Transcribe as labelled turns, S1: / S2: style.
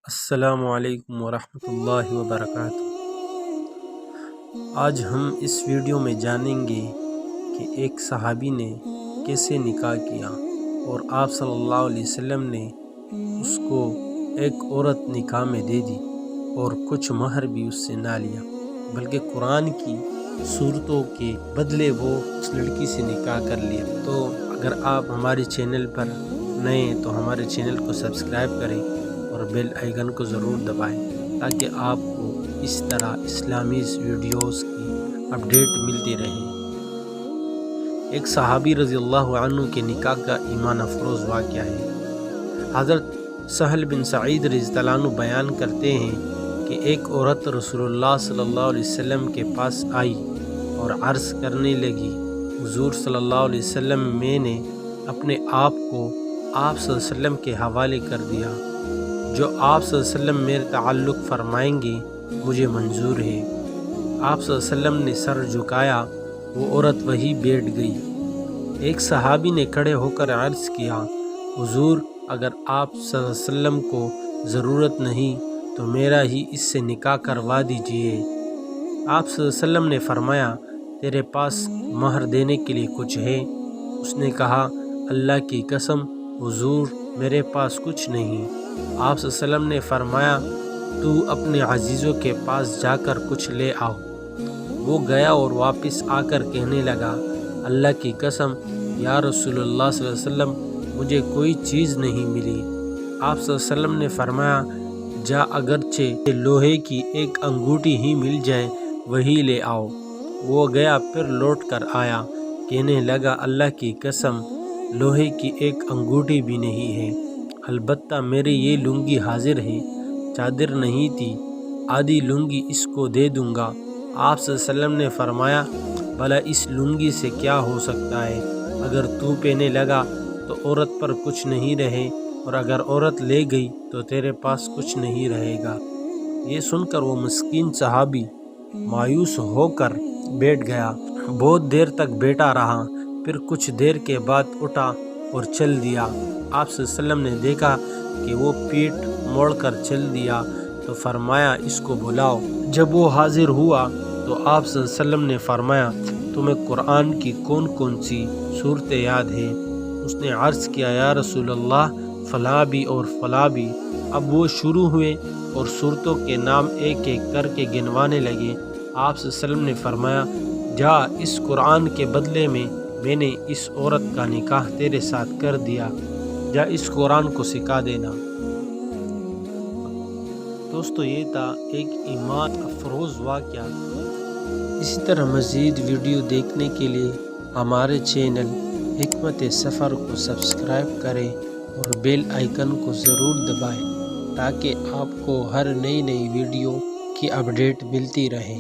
S1: السلام علیکم ورحمۃ اللہ وبرکاتہ۔ آج ہم اس ویڈیو میں جانیں گے کہ ایک صحابی نے کیسے نکاح کیا اور آپ صلی اللہ علیہ وسلم نے اس کو ایک عورت نکاح میں دے دی اور کچھ مہر بھی اس سے نہ لیا، بلکہ قرآن کی صورتوں کے بدلے وہ اس لڑکی سے نکاح کر لیا۔ تو اگر آپ ہمارے چینل پر نئے ہیں تو ہمارے چینل کو سبسکرائب کریں اور بیل آئیکن کو ضرور دبائیں تاکہ آپ کو اس طرح اسلامی ویڈیوز کی اپڈیٹ ملتی رہے۔ ایک صحابی رضی اللہ عنہ کے نکاح کا ایمان افروز واقعہ ہے۔ حضرت سہل بن سعید رضی اللہ عنہ بیان کرتے ہیں کہ ایک عورت رسول اللہ صلی اللہ علیہ وسلم کے پاس آئی اور عرض کرنے لگی، حضور صلی اللہ علیہ وسلم، میں نے اپنے آپ کو آپ صلی اللہ علیہ وسلم کے حوالے کر دیا، جو آپ صلی اللہ علیہ وسلم میرے تعلق فرمائیں گے مجھے منظور ہے۔ آپ صلی اللہ علیہ وسلم نے سر جھکایا، وہ عورت وہی بیٹھ گئی۔ ایک صحابی نے کھڑے ہو کر عرض کیا، حضور، اگر آپ صلی اللہ علیہ وسلم کو ضرورت نہیں تو میرا ہی اس سے نکاح کروا دیجئے۔ آپ صلی اللہ علیہ وسلم نے فرمایا، تیرے پاس مہر دینے کے لیے کچھ ہے؟ اس نے کہا، اللہ کی قسم حضور، میرے پاس کچھ نہیں۔ آپ صلی اللہ علیہ وسلم نے فرمایا، تو اپنے عزیزوں کے پاس جا کر کچھ لے آؤ۔ وہ گیا اور واپس آ کر کہنے لگا، اللہ کی قسم یا رسول اللہ صلی اللہ علیہ وسلم، مجھے کوئی چیز نہیں ملی۔ آپ صلی اللہ علیہ وسلم نے فرمایا، جا، اگرچہ لوہے کی ایک انگوٹھی ہی مل جائے وہی لے آؤ۔ وہ گیا، پھر لوٹ کر آیا، کہنے لگا، اللہ کی قسم لوہے کی ایک انگوٹھی بھی نہیں ہے، البتہ میری یہ لنگی حاضر ہے، چادر نہیں تھی، آدھی لنگی اس کو دے دوں گا۔ آپ صلی اللہ علیہ وسلم نے فرمایا، بھلا اس لنگی سے کیا ہو سکتا ہے؟ اگر تو پہنے لگا تو عورت پر کچھ نہیں رہے، اور اگر عورت لے گئی تو تیرے پاس کچھ نہیں رہے گا۔ یہ سن کر وہ مسکین صحابی مایوس ہو کر بیٹھ گیا۔ بہت دیر تک بیٹھا رہا، پھر کچھ دیر کے بعد اٹھا اور چل دیا۔ آپ صلی اللہ علیہ وسلم نے دیکھا کہ وہ پیٹھ موڑ کر چل دیا تو فرمایا، اس کو بلاؤ۔ جب وہ حاضر ہوا تو آپ صلی اللہ علیہ وسلم نے فرمایا، تمہیں قرآن کی کون کون سی صورتیں یاد ہیں؟ اس نے عرض کیا، یا رسول اللہ، فلاں بھی اور فلاں بھی۔ اب وہ شروع ہوئے اور صورتوں کے نام ایک ایک کر کے گنوانے لگے۔ آپ صلی اللہ علیہ وسلم نے فرمایا، جا، اس قرآن کے بدلے میں نے اس عورت کا نکاح تیرے ساتھ کر دیا، جا اس قرآن کو سکھا دینا۔ دوستو، یہ تھا ایک ایمان افروز واقعہ۔ اسی طرح مزید ویڈیو دیکھنے کے لیے ہمارے چینل حکمت سفر کو سبسکرائب کریں اور بیل آئیکن کو ضرور دبائیں تاکہ آپ کو ہر نئی ویڈیو کی اپڈیٹ ملتی رہے۔